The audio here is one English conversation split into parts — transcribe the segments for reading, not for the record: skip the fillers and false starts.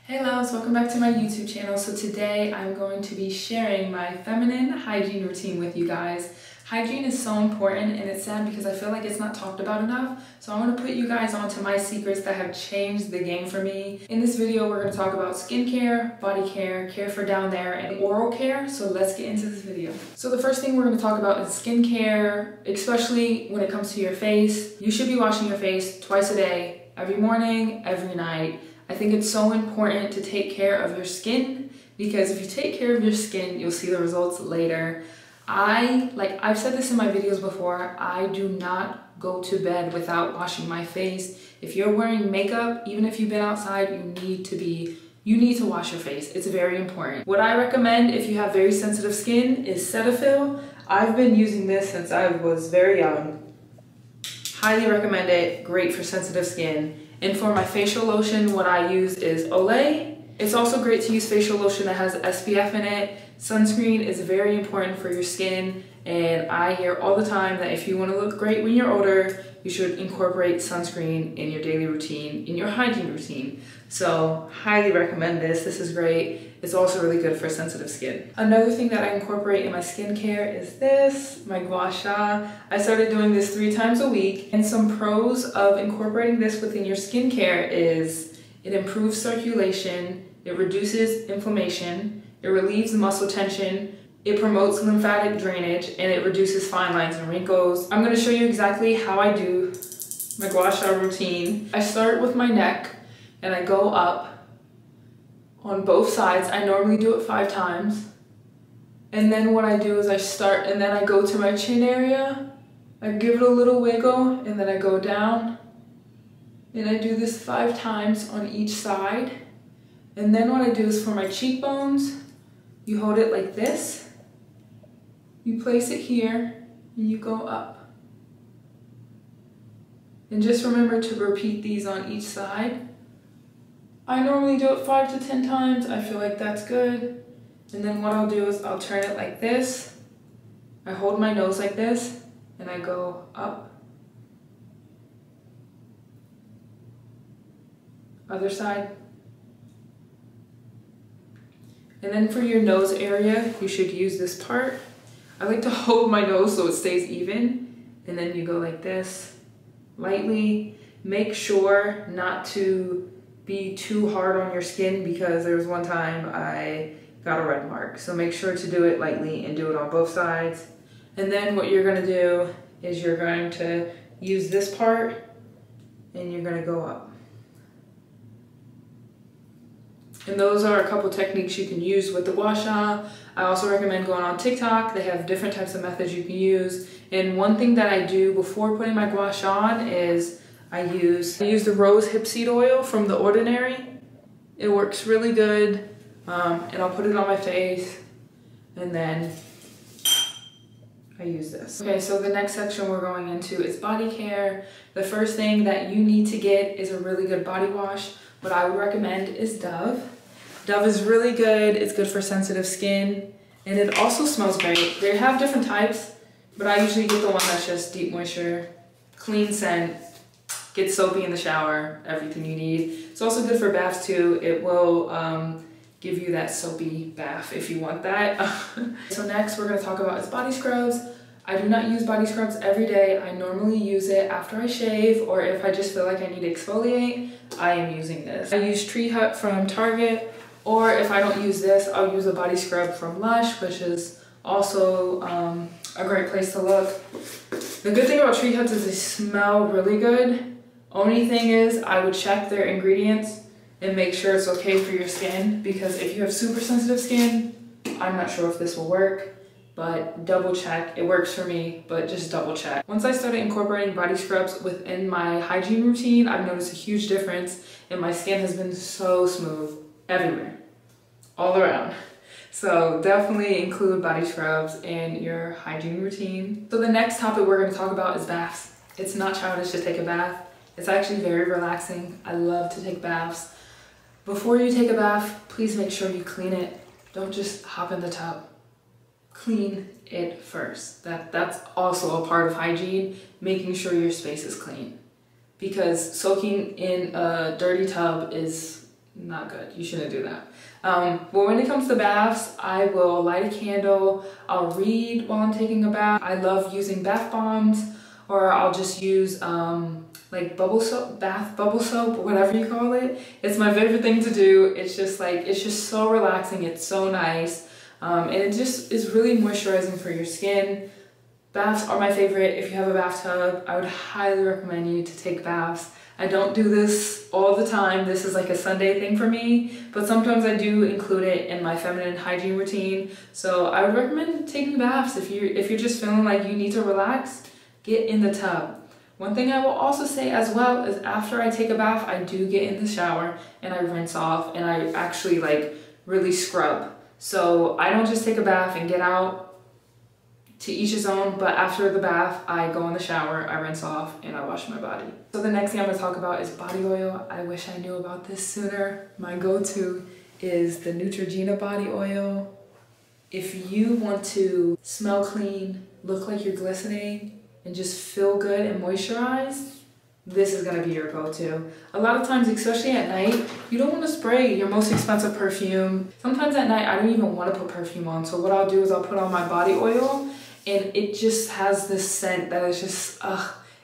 Hey loves, welcome back to my YouTube channel. So today I'm going to be sharing my feminine hygiene routine with you guys. Hygiene is so important and it's sad because I feel like it's not talked about enough. So I want to put you guys onto my secrets that have changed the game for me. In this video, we're going to talk about skincare, body care, care for down there, and oral care. So let's get into this video. So the first thing we're going to talk about is skincare, especially when it comes to your face. You should be washing your face twice a day, every morning, every night. I think it's so important to take care of your skin because if you take care of your skin, you'll see the results later. I've said this in my videos before, I do not go to bed without washing my face. If you're wearing makeup, even if you've been outside, you need to wash your face. It's very important. What I recommend if you have very sensitive skin is Cetaphil. I've been using this since I was very young. Highly recommend it, great for sensitive skin. And for my facial lotion, what I use is Olay. It's also great to use facial lotion that has SPF in it. Sunscreen is very important for your skin, and I hear all the time that if you want to look great when you're older, you should incorporate sunscreen in your daily routine, in your hygiene routine. So highly recommend this. This is great. It's also really good for sensitive skin. Another thing that I incorporate in my skincare is this, my Gua Sha. I started doing this 3 times a week, and some pros of incorporating this within your skincare is it improves circulation, it reduces inflammation, it relieves muscle tension, it promotes lymphatic drainage, and it reduces fine lines and wrinkles. I'm going to show you exactly how I do my Gua Sha routine. I start with my neck and I go up on both sides. I normally do it 5 times. And then what I do is I start and then I go to my chin area. I give it a little wiggle and then I go down. And I do this 5 times on each side. And then what I do is for my cheekbones, you hold it like this. You place it here and you go up. And just remember to repeat these on each side. I normally do it 5 to 10 times. I feel like that's good. And then what I'll do is I'll turn it like this. I hold my nose like this and I go up. Other side. And then for your nose area, you should use this part. I like to hold my nose so it stays even. And then you go like this, lightly. Make sure not to be too hard on your skin because there was one time I got a red mark. So make sure to do it lightly and do it on both sides. And then what you're gonna do is you're going to use this part and you're gonna go up. And those are a couple techniques you can use with the Gua Sha. I also recommend going on TikTok. They have different types of methods you can use. And one thing that I do before putting my Gua Sha on is I use the rose hip seed oil from The Ordinary. It works really good. And I'll put it on my face. And then I use this. Okay, so the next section we're going into is body care. The first thing that you need to get is a really good body wash. What I would recommend is Dove. Dove is really good. It's good for sensitive skin. And it also smells great. They have different types, but I usually get the one that's just deep moisture, clean scent, get soapy in the shower, everything you need. It's also good for baths too. It will give you that soapy bath if you want that. So next we're gonna talk about is body scrubs. I do not use body scrubs every day. I normally use it after I shave or if I just feel like I need to exfoliate, I am using this. I use Tree Hut from Target, or if I don't use this, I'll use a body scrub from Lush, which is also a great place to look. The good thing about Tree Huts is they smell really good. Only thing is I would check their ingredients and make sure it's okay for your skin because if you have super sensitive skin, I'm not sure if this will work. But double check. It works for me, but just double check. Once I started incorporating body scrubs within my hygiene routine, I've noticed a huge difference and my skin has been so smooth everywhere, all around. So definitely include body scrubs in your hygiene routine. So the next topic we're going to talk about is baths. It's not childish to take a bath. It's actually very relaxing. I love to take baths. Before you take a bath, please make sure you clean it. Don't just hop in the tub. Clean it first. That's also a part of hygiene, making sure your space is clean. Because soaking in a dirty tub is not good. You shouldn't do that. But when it comes to baths, I will light a candle. I'll read while I'm taking a bath. I love using bath bombs, or I'll just use like bubble soap, bath bubble soap, whatever you call it. It's my favorite thing to do. It's just like, it's just so relaxing. It's so nice. And it just is really moisturizing for your skin. Baths are my favorite. If you have a bathtub, I would highly recommend you to take baths. I don't do this all the time. This is like a Sunday thing for me, but sometimes I do include it in my feminine hygiene routine. So I would recommend taking baths if you're just feeling like you need to relax, get in the tub. One thing I will also say as well is after I take a bath, I do get in the shower and I rinse off and I actually like really scrub. So I don't just take a bath and get out. To each his own, but after the bath, I go in the shower, I rinse off, and I wash my body. So the next thing I'm gonna talk about is body oil. I wish I knew about this sooner. My go-to is the Neutrogena body oil. If you want to smell clean, look like you're glistening, and just feel good and moisturized, this is gonna be your go-to. A lot of times, especially at night, you don't wanna spray your most expensive perfume. Sometimes at night, I don't even wanna put perfume on. So what I'll do is I'll put on my body oil, and it just has this scent that is just,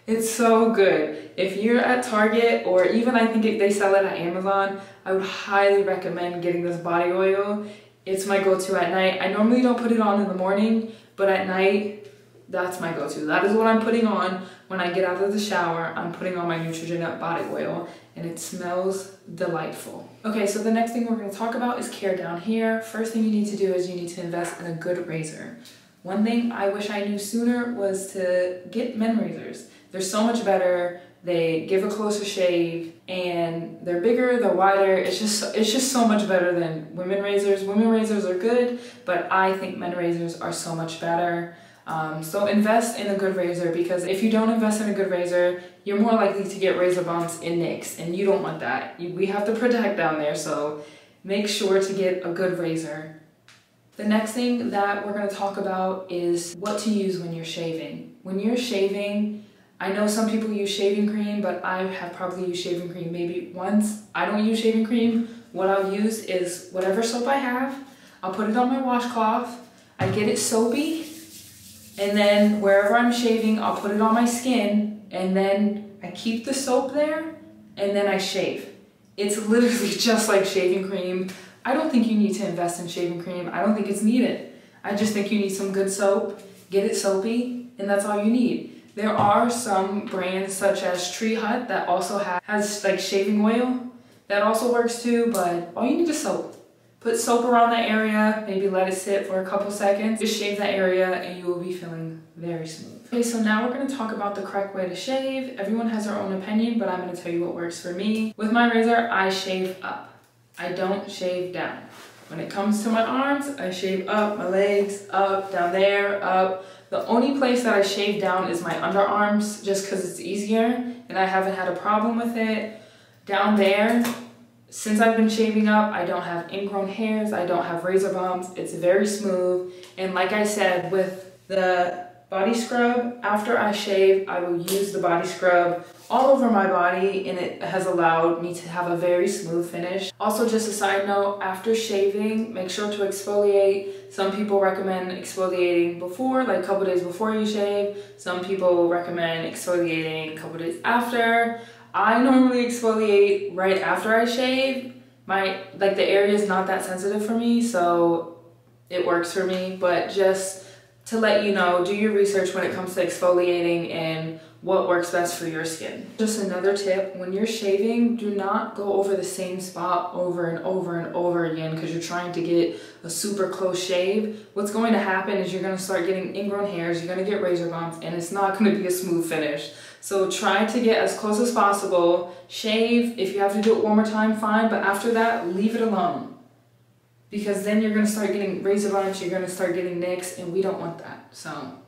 it's so good. If you're at Target, or even I think they sell it at Amazon, I would highly recommend getting this body oil. It's my go-to at night. I normally don't put it on in the morning, but at night, that's my go-to. That is what I'm putting on when I get out of the shower. I'm putting on my Neutrogena body oil, and it smells delightful. Okay, so the next thing we're gonna talk about is care down here. First thing you need to do is you need to invest in a good razor. One thing I wish I knew sooner was to get men razors. They're so much better. They give a closer shave, and they're bigger, they're wider. It's just so much better than women razors. Women razors are good, but I think men razors are so much better. So invest in a good razor, because if you don't invest in a good razor, you're more likely to get razor bumps and nicks, and you don't want that. We have to protect down there, so make sure to get a good razor. The next thing that we're going to talk about is what to use when you're shaving. When you're shaving, I know some people use shaving cream, but I have probably used shaving cream maybe once. I don't use shaving cream. What I'll use is whatever soap I have. I'll put it on my washcloth. I get it soapy, and then wherever I'm shaving, I'll put it on my skin, and then I keep the soap there, and then I shave. It's literally just like shaving cream. I don't think you need to invest in shaving cream. I don't think it's needed. I just think you need some good soap, get it soapy, and that's all you need. There are some brands such as Tree Hut that also has like shaving oil. That also works too, but all you need is soap. Put soap around that area, maybe let it sit for a couple seconds. Just shave that area and you will be feeling very smooth. Okay, so now we're gonna talk about the correct way to shave. Everyone has their own opinion, but I'm gonna tell you what works for me. With my razor, I shave up. I don't shave down. When it comes to my arms, I shave up, my legs, up, down there, up. The only place that I shave down is my underarms, just because it's easier and I haven't had a problem with it. Down there, since I've been shaving up, I don't have ingrown hairs, I don't have razor bumps, it's very smooth. And like I said, with the body scrub, after I shave, I will use the body scrub all over my body, and it has allowed me to have a very smooth finish. Also, just a side note, after shaving, make sure to exfoliate. Some people recommend exfoliating before, like a couple days before you shave. Some people recommend exfoliating a couple days after. I normally exfoliate right after I shave. The area is not that sensitive for me, so it works for me. But just to let you know, do your research when it comes to exfoliating and what works best for your skin. Just another tip, when you're shaving, do not go over the same spot over and over and over again because you're trying to get a super close shave. What's going to happen is you're going to start getting ingrown hairs, you're going to get razor bumps, and it's not going to be a smooth finish. So try to get as close as possible, shave. If you have to do it one more time, fine, but after that, leave it alone. Because then you're going to start getting razor bumps, you're going to start getting nicks, and we don't want that. So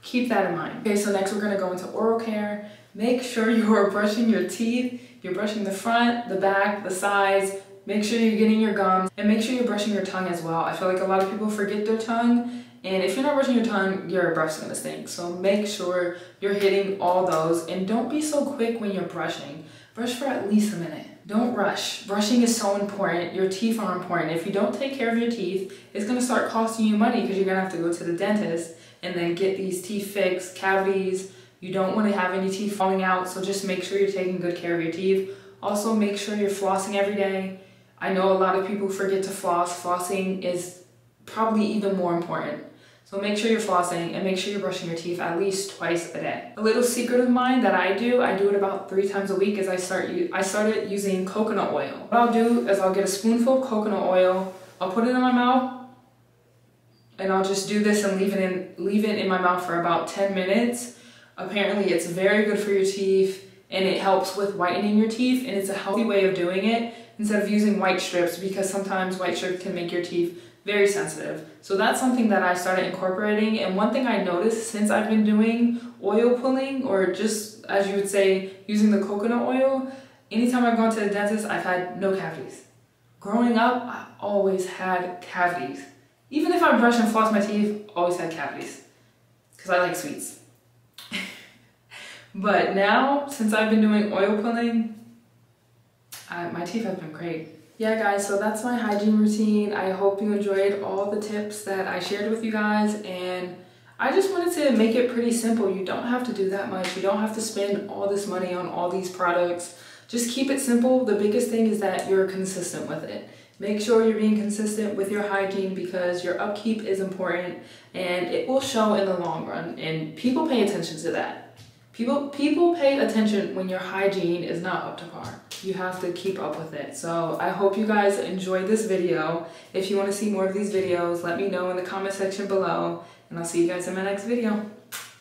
keep that in mind. Okay, so next we're going to go into oral care. Make sure you are brushing your teeth. You're brushing the front, the back, the sides. Make sure you're getting your gums, and make sure you're brushing your tongue as well. I feel like a lot of people forget their tongue, and if you're not brushing your tongue, your breath's gonna stink. So make sure you're hitting all those, and don't be so quick when you're brushing. Brush for at least a minute. Don't rush. Brushing is so important. Your teeth are important. If you don't take care of your teeth, it's going to start costing you money because you're going to have to go to the dentist and then get these teeth fixed, cavities. You don't want to have any teeth falling out, so just make sure you're taking good care of your teeth. Also, make sure you're flossing every day. I know a lot of people forget to floss. Flossing is probably even more important. So make sure you're flossing and make sure you're brushing your teeth at least twice a day. A little secret of mine that I do it about 3 times a week, is I started using coconut oil. What I'll do is I'll get a spoonful of coconut oil, I'll put it in my mouth, and I'll just do this and leave it in my mouth for about 10 minutes. Apparently it's very good for your teeth and it helps with whitening your teeth, and it's a healthy way of doing it instead of using white strips, because sometimes white strips can make your teeth very sensitive. So that's something that I started incorporating. And one thing I noticed since I've been doing oil pulling, or just as you would say, using the coconut oil, anytime I've gone to the dentist, I've had no cavities. Growing up, I always had cavities. Even if I brush and floss my teeth, always had cavities. Because I like sweets. But now, since I've been doing oil pulling, my teeth have been great. Yeah guys, so that's my hygiene routine. I hope you enjoyed all the tips that I shared with you guys, and I just wanted to make it pretty simple. You don't have to do that much. You don't have to spend all this money on all these products. Just keep it simple. The biggest thing is that you're consistent with it. Make sure you're being consistent with your hygiene, because your upkeep is important and it will show in the long run, and people pay attention to that. People pay attention when your hygiene is not up to par. You have to keep up with it. So I hope you guys enjoyed this video. If you want to see more of these videos, let me know in the comment section below, and I'll see you guys in my next video.